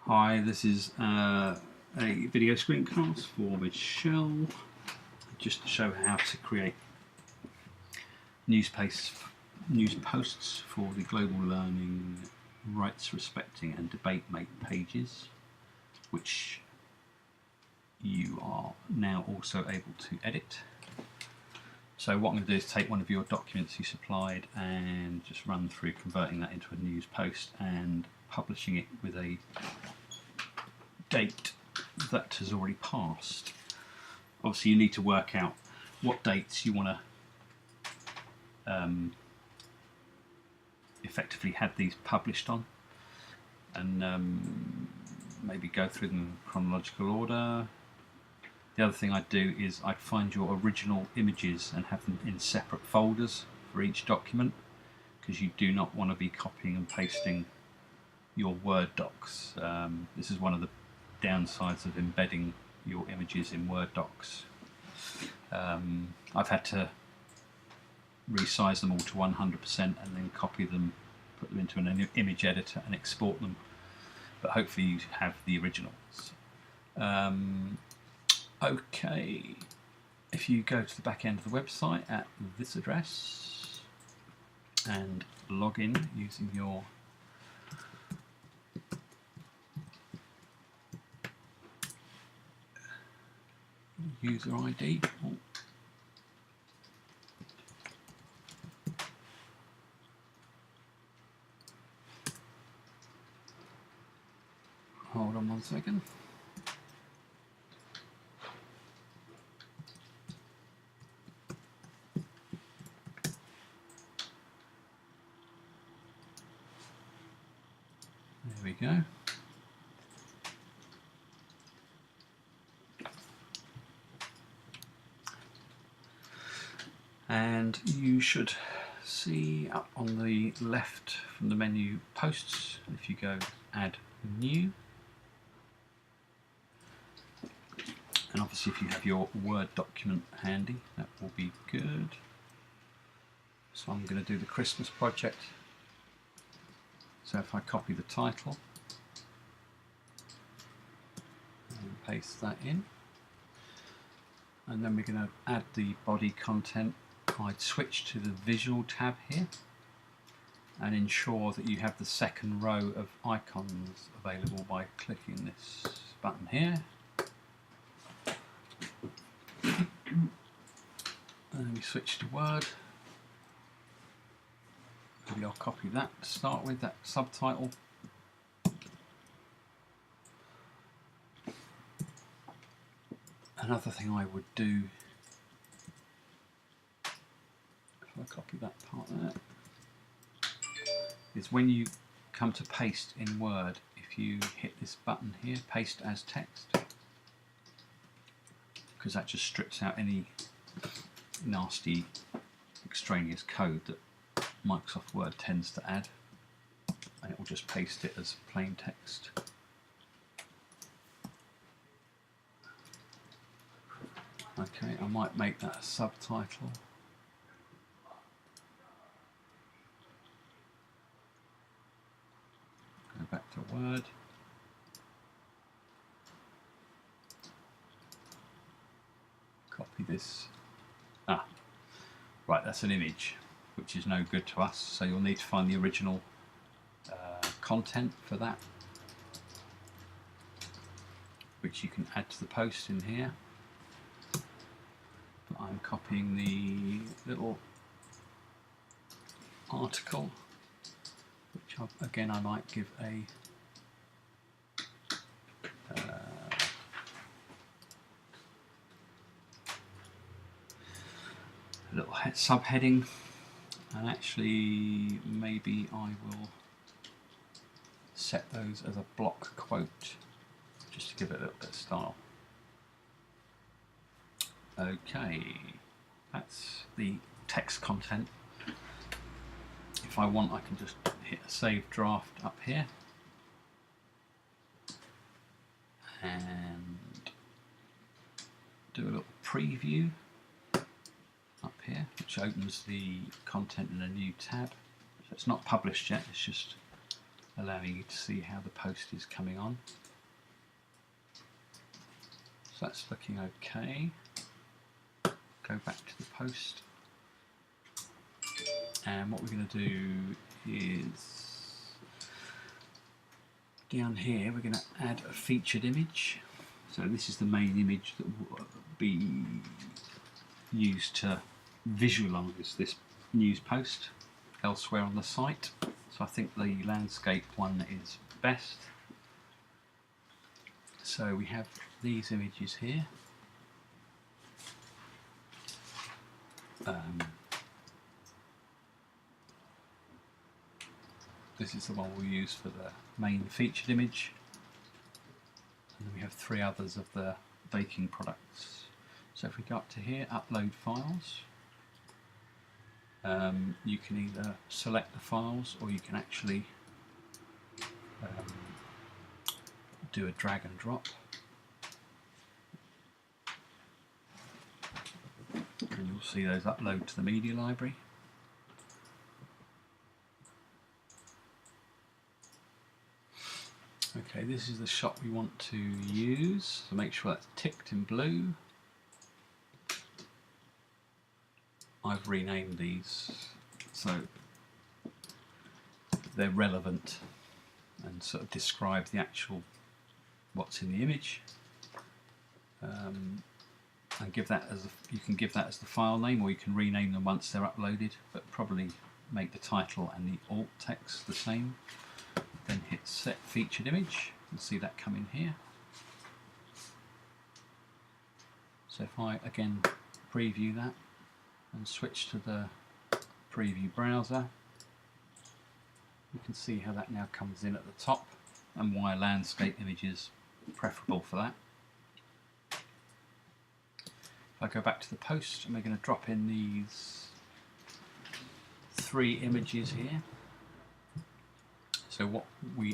Hi, this is a video screencast for Michelle, just to show how to create news posts for the Global Learning Rights Respecting and Debate Make pages, which you are now also able to edit. So what I'm going to do is take one of your documents you supplied and just run through converting that into a news post and publishing it with a date that has already passed. Obviously you need to work out what dates you want to effectively have these published on, and maybe go through them in chronological order. The other thing I'd do is I'd find your original images and have them in separate folders for each document, because you do not want to be copying and pasting your Word docs. This is one of the downsides of embedding your images in Word docs. I've had to resize them all to 100% and then copy them, put them into an image editor and export them, but hopefully you have the originals. Okay, if you go to the back end of the website at this address and log in using your user ID. Hold on one second. There we go. And you should see up on the left from the menu posts, if you go add new, and obviously if you have your Word document handy, that will be good. So I'm going to do the Christmas project. So if I copy the title and paste that in, and then we're going to add the body content, I'd switch to the visual tab here and ensure that you have the second row of icons available by clicking this button here. And then we switch to Word. Maybe I'll copy that to start with, that subtitle. Another thing I would do, if I copy that part there, is when you come to paste in Word, if you hit this button here, paste as text, because that just strips out any nasty extraneous code that Microsoft Word tends to add, and it will just paste it as plain text. Okay, I might make that a subtitle. Go back to Word. Copy this. Right, that's an image, which is no good to us, so you'll need to find the original content for that, which you can add to the post in here. But I'm copying the little article, which again I might give a little subheading, and actually maybe I will set those as a block quote just to give it a little bit of style. Okay, that's the text content. If I want, I can just hit a save draft up here and do a little preview up here, which opens the content in a new tab. So it's not published yet, it's just allowing you to see how the post is coming on. So that's looking okay. Go back to the post, and what we're going to do is down here we're going to add a featured image. So this is the main image that will be used to visualise this news post elsewhere on the site. So I think the landscape one is best. So we have these images here. This is the one we'll use for the main featured image. And then we have 3 others of the baking products. So if we go up to here, upload files, you can either select the files or you can actually do a drag and drop. And you'll see those upload to the media library. Okay, this is the shot we want to use, so make sure that's ticked in blue. I've renamed these so they're relevant and sort of describe the actual what's in the image. And give that as you can give that as the file name, or you can rename them once they're uploaded, but probably make the title and the alt text the same. Then hit set featured image and see that come in here. So if I again preview that and switch to the preview browser, you can see how that now comes in at the top and why landscape image is preferable for that. If I go back to the post, and we're going to drop in these 3 images here. So what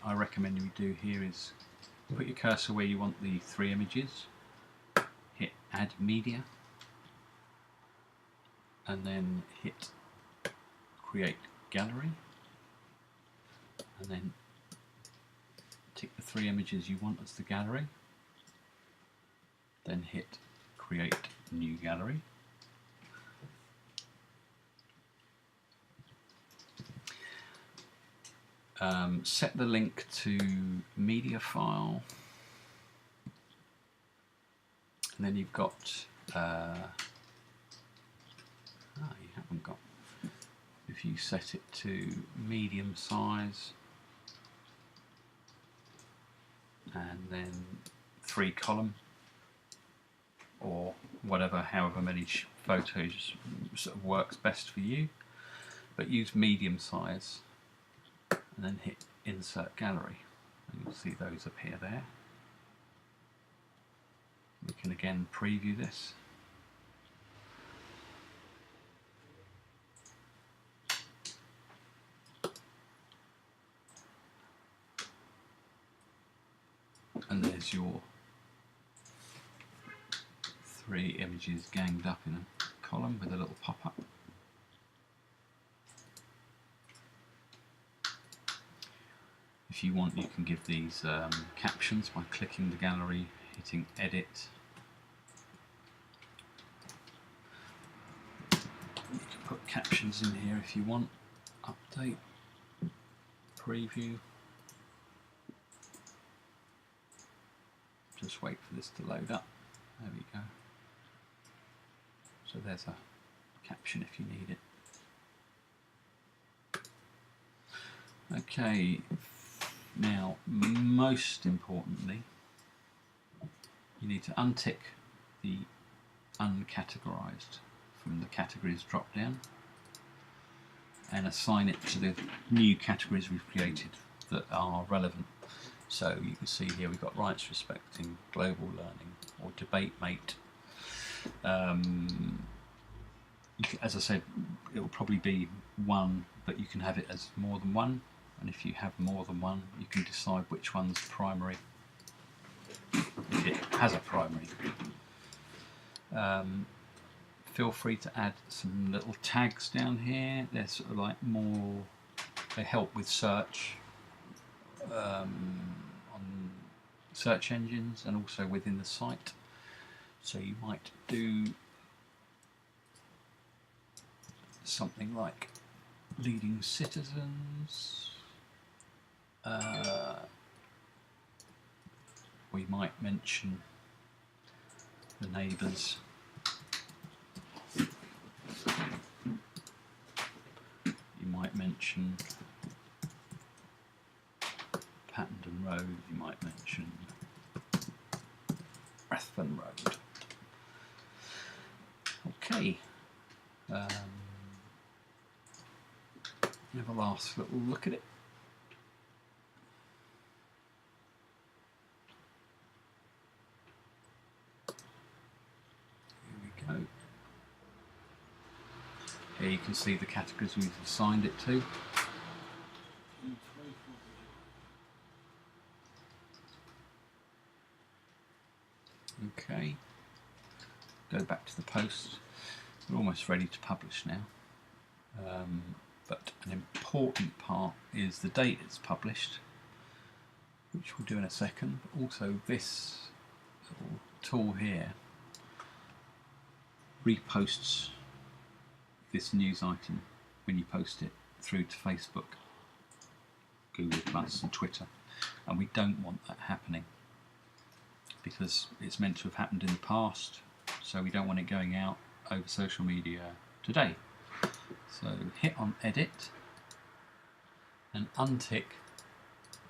I recommend we do here is put your cursor where you want the 3 images, hit add media, and then hit create gallery, and then tick the 3 images you want as the gallery, then hit create new gallery. Set the link to media file, and then you've got you haven't got, if you set it to medium size and then 3 column or whatever, however many photos sort of works best for you, but use medium size and then hit insert gallery, and you'll see those appear there. We can again preview this. And there's your 3 images ganged up in a column with a little pop-up. If you want, you can give these captions by clicking the gallery, hitting edit. You can put captions in here if you want. Update, preview. Just wait for this to load up. There we go. So there's a caption if you need it. Okay, now most importantly, you need to untick the uncategorized from the categories drop down and assign it to the new categories we've created that are relevant. So you can see here we've got rights respecting, global learning, or debate mate. As I said, it will probably be 1, but you can have it as more than 1. And if you have more than 1, you can decide which one's primary, if it has a primary. Feel free to add some little tags down here. They're sort of like more, they help with search. on search engines and also within the site. So you might do something like leading citizens, we might mention the neighbours. You might mention Pattendon Road, you might mention Rathfern Road. Okay. Have a last little look at it. Here we go. Here you can see the categories we've assigned it to. Okay. Go back to the post. We're almost ready to publish now. But an important part is the date it's published, which we'll do in a second. But also this little tool here reposts this news item when you post it through to Facebook, Google Plus and Twitter, and we don't want that happening because it's meant to have happened in the past, so we don't want it going out over social media today. So hit on edit and untick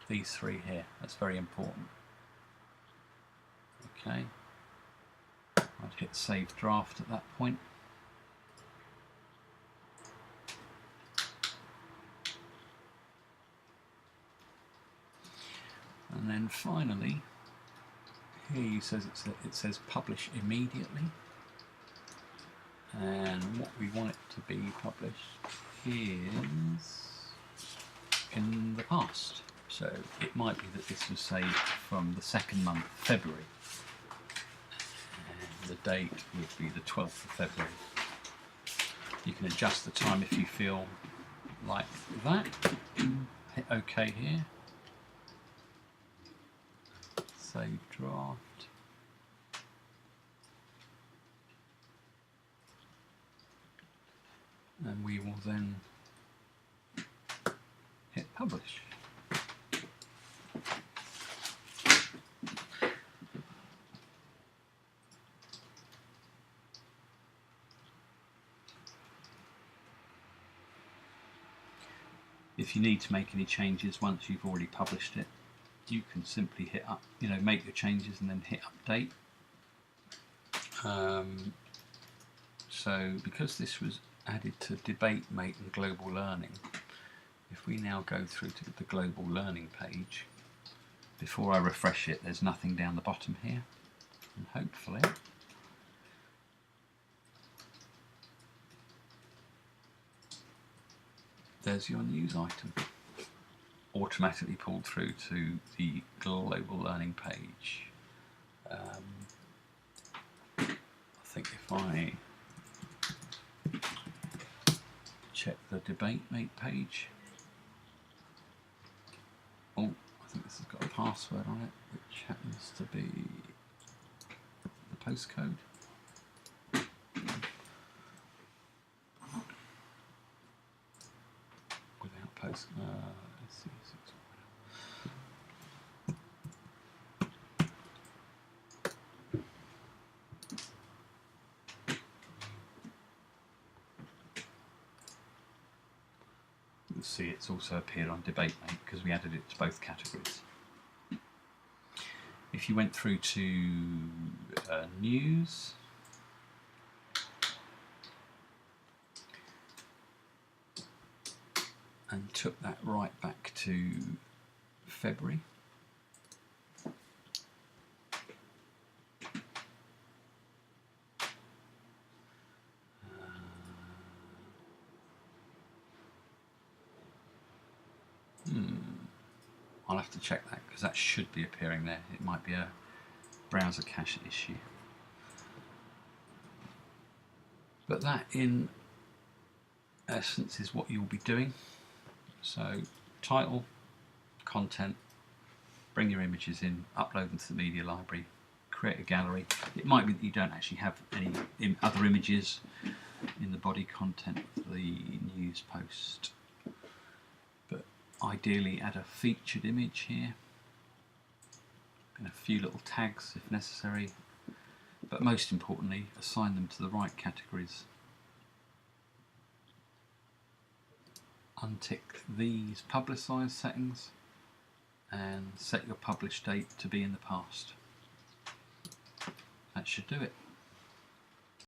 these three here. That's very important. Okay. I'd hit save draft at that point. And then finally, here it says publish immediately. And what we want it to be published is in the past. So it might be that this was saved from the second month, February. And the date would be the 12th of February. You can adjust the time if you feel like that. Hit OK here. Save draft. And we will then hit publish. If you need to make any changes once you've already published it, you can simply hit up, make your changes and then hit update. So because this was added to Debate Mate and Global Learning, if we now go through to the Global Learning page, before I refresh it, there's nothing down the bottom here, and hopefully there's your news item automatically pulled through to the Global Learning page. I think if I check the Debate Mate page, oh, I think this has got a password on it, which happens to be the postcode. Without post, let's see. You'll see it's also appeared on Debate Mate because we added it to both categories. If you went through to news, and took that right back to February, I'll have to check that because that should be appearing there. It might be a browser cache issue. But that in essence is what you'll be doing. So title, content, bring your images in, upload them to the media library, create a gallery. It might be that you don't actually have any other images in the body content of the news post, but ideally add a featured image here and a few little tags if necessary, but most importantly assign them to the right categories. Untick these publicise settings and set your publish date to be in the past. That should do it.